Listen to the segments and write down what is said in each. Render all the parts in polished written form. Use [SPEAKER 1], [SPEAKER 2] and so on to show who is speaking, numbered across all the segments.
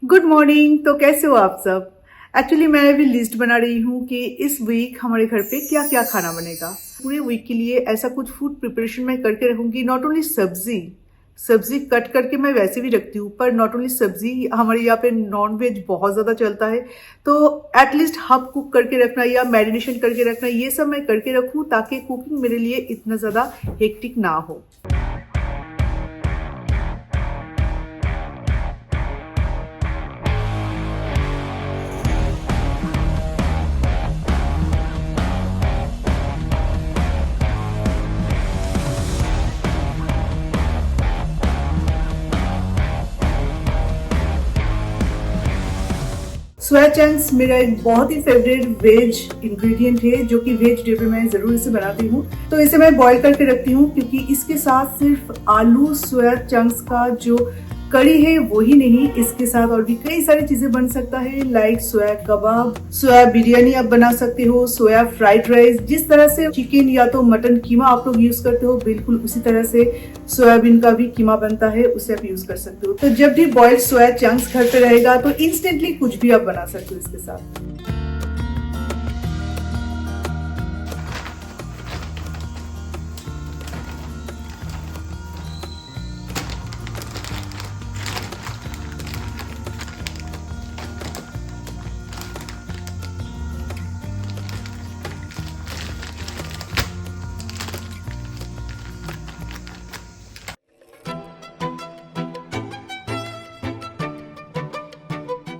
[SPEAKER 1] Good morning. तो कैसे हो आप सब? एक्चुअली मैं अभी लिस्ट बना रही हूँ कि इस वीक हमारे घर पे क्या क्या खाना बनेगा। पूरे वीक के लिए ऐसा कुछ फूड प्रिपरेशन मैं करके रखूंगी। नॉट ओनली सब्जी सब्जी कट करके मैं वैसे भी रखती हूँ, पर नॉट ओनली सब्जी, हमारे यहाँ पे नॉन वेज बहुत ज़्यादा चलता है। तो एटलीस्ट हाफ कुक करके रखना या मैरिनेशन करके रखना, ये सब मैं करके रखूँ ताकि कुकिंग मेरे लिए इतना ज़्यादा हेक्टिक ना हो। सोया चंक्स मेरा एक बहुत ही फेवरेट वेज इंग्रेडिएंट है, जो कि वेज डे पे मैं जरूर इसे बनाती हूँ। तो इसे मैं बॉईल करके रखती हूँ, क्योंकि इसके साथ सिर्फ आलू सोया चंक्स का जो कड़ी है वो ही नहीं, इसके साथ और भी कई सारी चीजें बन सकता है, लाइक सोया कबाब, सोया बिरयानी आप बना सकते हो, सोया फ्राइड राइस। जिस तरह से चिकन या तो मटन कीमा आप लोग यूज करते हो, बिल्कुल उसी तरह से सोयाबीन का भी कीमा बनता है, उसे आप यूज कर सकते हो। तो जब भी बॉइल्ड सोया चंक्स घर पे रहेगा तो इंस्टेंटली कुछ भी आप बना सकते हो इसके साथ।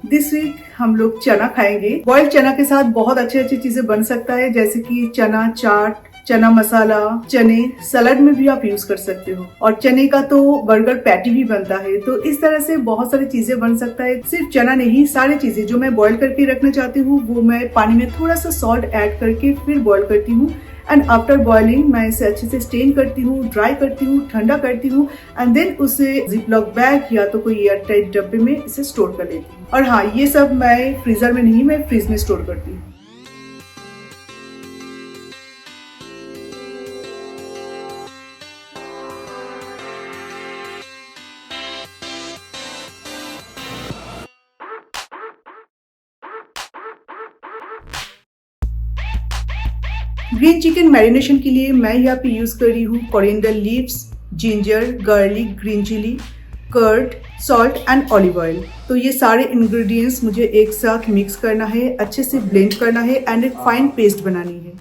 [SPEAKER 1] दिस वीक हम लोग चना खाएंगे। बॉइल्ड चना के साथ बहुत अच्छी अच्छी चीजें बन सकता है, जैसे कि चना चाट, चना मसाला, चने सलाद में भी आप यूज कर सकते हो, और चने का तो बर्गर पैटी भी बनता है। तो इस तरह से बहुत सारी चीजें बन सकता है। सिर्फ चना नहीं, सारी चीजें जो मैं बॉईल करके रखना चाहती हूँ वो मैं पानी में थोड़ा सा सॉल्ट ऐड करके फिर बॉईल करती हूँ। एंड आफ्टर बॉइलिंग मैं इसे अच्छे से स्टेन करती हूँ, ड्राई करती हूँ, ठंडा करती हूँ, एंड देन उसे जिपलॉक बैग या तो कोई एयर टाइट डब्बे में इसे स्टोर कर लेती हूँ। और हाँ, ये सब मैं फ्रीजर में नहीं, मैं फ्रिज में स्टोर करती हूँ। ग्रीन चिकन मैरिनेशन के लिए मैं यहाँ पे यूज कर रही हूँ coriander leaves, ginger, garlic, green chilli, curd, salt and olive oil. तो ये सारे इंग्रेडिएंट्स मुझे एक साथ मिक्स करना है, अच्छे से ब्लेंड करना है एंड एक फाइन पेस्ट बनानी है।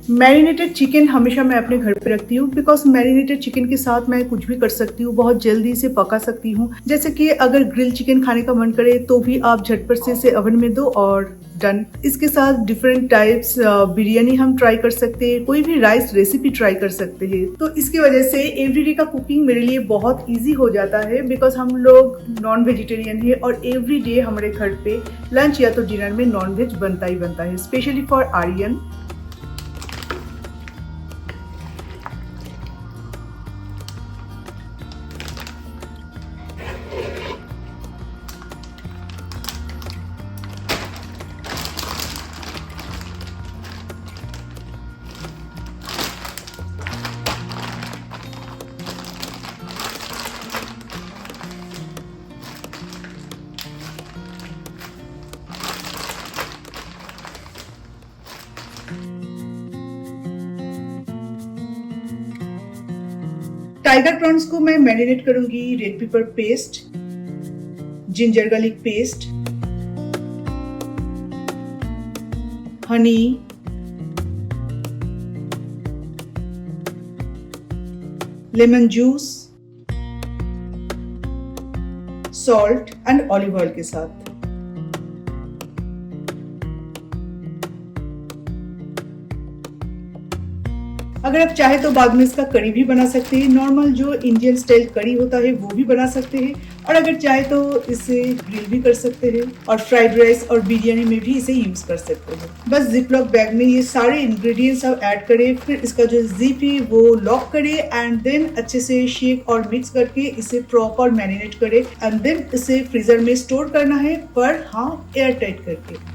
[SPEAKER 1] मैरिनेटेड चिकन हमेशा मैं अपने घर पे रखती हूँ, बिकॉज मैरिनेटेड चिकन के साथ मैं कुछ भी कर सकती हूँ, बहुत जल्दी से पका सकती हूँ। जैसे कि अगर ग्रिल चिकन खाने का मन करे तो भी आप झटपट से इसे ओवन में दो और डन। इसके साथ डिफरेंट टाइप्स बिरयानी हम ट्राई कर सकते हैं, कोई भी राइस रेसिपी ट्राई कर सकते हैं। तो इसकी वजह से एवरीडे का कुकिंग मेरे लिए बहुत इजी हो जाता है, बिकॉज हम लोग नॉन वेजिटेरियन है और एवरीडे हमारे घर पे लंच या तो डिनर में नॉन वेज बनता ही बनता है, specially for Aryan. Tiger prawns को मैं मैरिनेट करूंगी red pepper paste, ginger garlic paste, honey, lemon juice, salt and olive oil के साथ। अगर आप चाहे तो बाद में इसका करी भी बना सकते हैं, नॉर्मल जो इंडियन स्टाइल करी होता है वो भी बना सकते हैं, और अगर चाहे तो इसे ग्रिल भी कर सकते हैं और फ्राइड राइस और बिरयानी में भी इसे यूज कर सकते हैं। बस जिपलॉक बैग में ये सारे इंग्रेडिएंट्स आप ऐड करें, फिर इसका जो जिप है वो लॉक करें एंड देन अच्छे से शेक और मिक्स करके इसे प्रॉपर मैरिनेट करें एंड देन इसे फ्रीजर में स्टोर करना है, पर हाँ एयर टाइट करके।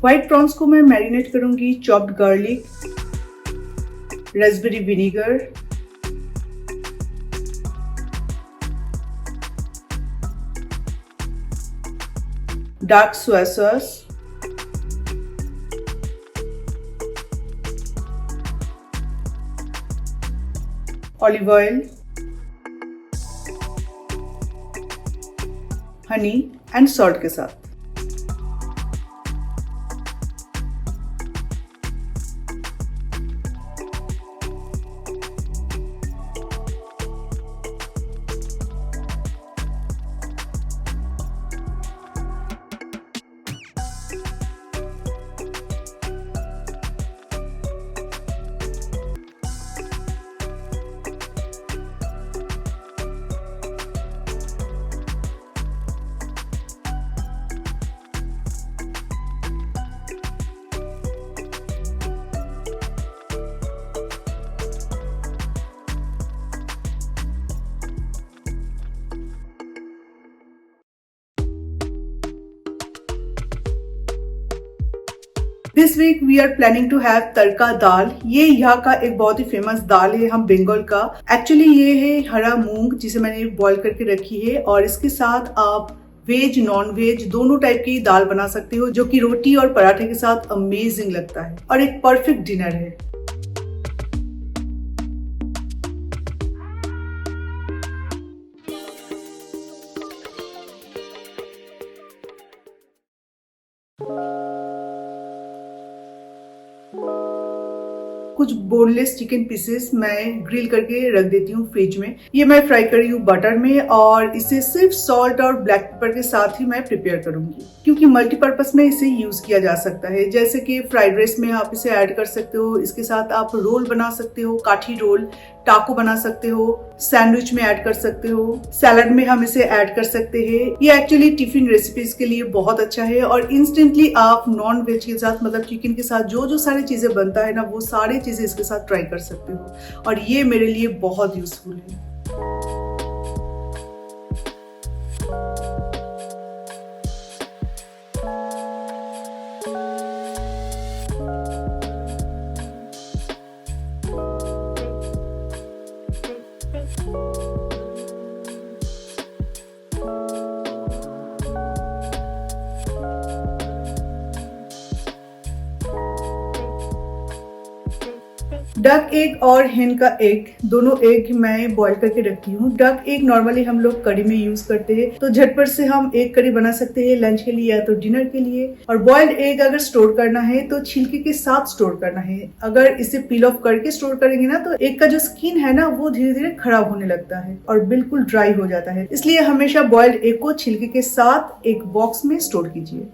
[SPEAKER 1] व्हाइट प्रॉन्स को मैं मैरिनेट करूंगी chopped garlic, raspberry vinegar, dark soya sauce, olive oil, honey and salt के साथ। This week we are planning to have tadka dal. ये यहाँ का एक बहुत ही फेमस दाल है, हम बंगाल का। एक्चुअली ये है हरा मूंग जिसे मैंने बॉईल करके रखी है, और इसके साथ आप वेज नॉन वेज दोनों टाइप की दाल बना सकते हो, जो कि रोटी और पराठे के साथ अमेजिंग लगता है और एक परफेक्ट डिनर है। कुछ बोनलेस चिकन पीसेस मैं ग्रिल करके रख देती हूँ फ्रिज में। ये मैं फ्राई कर रही हूँ बटर में, और इसे सिर्फ सॉल्ट और ब्लैक पेपर के साथ ही मैं प्रिपेयर करूंगी, क्योंकि मल्टीपर्पज में इसे यूज किया जा सकता है। जैसे कि फ्राइड राइस में आप इसे ऐड कर सकते हो, इसके साथ आप रोल बना सकते हो, काठी रोल, टाको बना सकते हो, सैंडविच में ऐड कर सकते हो, सैलड में हम इसे ऐड कर सकते हैं। ये एक्चुअली टिफिन रेसिपीज के लिए बहुत अच्छा है, और इंस्टेंटली आप नॉन वेज के साथ मतलब चिकन के साथ जो जो सारी चीजें बनता है ना, वो सारी चीजें इसके साथ ट्राई कर सकते हो, और ये मेरे लिए बहुत यूजफुल है। डक एग और हेन का एग, दोनों एग मैं बॉईल करके रखती हूँ। डक एग नॉर्मली हम लोग करी में यूज करते हैं, तो झटपट से हम एग करी बना सकते हैं लंच के लिए या तो डिनर के लिए। और बॉइल्ड एग अगर स्टोर करना है तो छिलके के साथ स्टोर करना है। अगर इसे पील ऑफ करके स्टोर करेंगे ना, तो एग का जो स्किन है ना, वो धीरे धीरे खराब होने लगता है और बिल्कुल ड्राई हो जाता है। इसलिए हमेशा बॉइल्ड एग को छिलके के साथ एक बॉक्स में स्टोर कीजिए।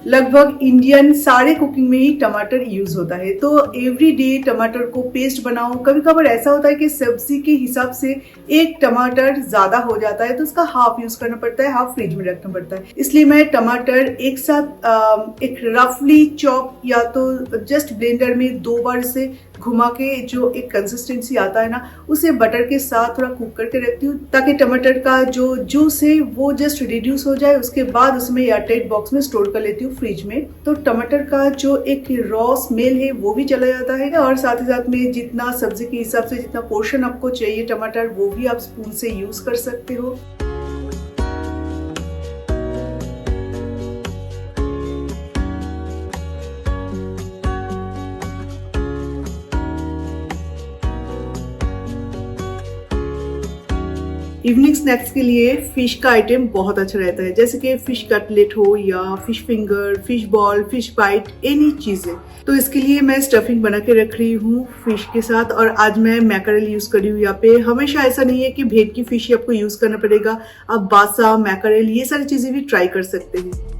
[SPEAKER 1] लगभग इंडियन सारे कुकिंग में ही टमाटर यूज होता है, तो एवरी डे टमाटर को पेस्ट बनाओ। कभी कभार ऐसा होता है कि सब्जी के हिसाब से एक टमाटर ज्यादा हो जाता है, तो उसका हाफ यूज करना पड़ता है, हाफ फ्रिज में रखना पड़ता है। इसलिए मैं टमाटर एक साथ एक रफली चॉप या तो जस्ट ब्लेंडर में 2 बार इसे घुमा के जो एक कंसिस्टेंसी आता है ना, उसे बटर के साथ थोड़ा कुक करके रखती हूँ ताकि टमाटर का जो जूस है वो जस्ट रिड्यूस हो जाए। उसके बाद उसमें एयरटाइट बॉक्स में स्टोर कर लेती हूँ फ्रिज में। तो टमाटर का जो एक रॉ स्मेल है वो भी चला जाता है और साथ ही साथ में जितना सब्जी के हिसाब से जितना पोर्शन आपको चाहिए टमाटर, वो भी आप स्पून से यूज कर सकते हो। इवनिंग स्नैक्स के लिए फिश का आइटम बहुत अच्छा रहता है, जैसे कि फिश कटलेट हो या fish finger, fish ball, fish bite, any चीजें। तो इसके लिए मैं स्टफिंग बना के रख रही हूँ फिश के साथ। और आज मैं मैकरेल यूज कर रही हूँ यहाँ पे। हमेशा ऐसा नहीं है कि भेड़ की फिश ही आपको यूज करना पड़ेगा, आप बासा, मैकरेल ये सारी चीजें भी ट्राई कर सकते हैं।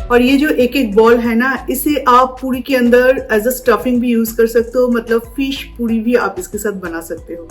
[SPEAKER 1] और ये जो एक एक बॉल है ना, इसे आप पूरी के अंदर एज अ स्टफिंग भी यूज कर सकते हो, मतलब फिश पूरी भी आप इसके साथ बना सकते हो।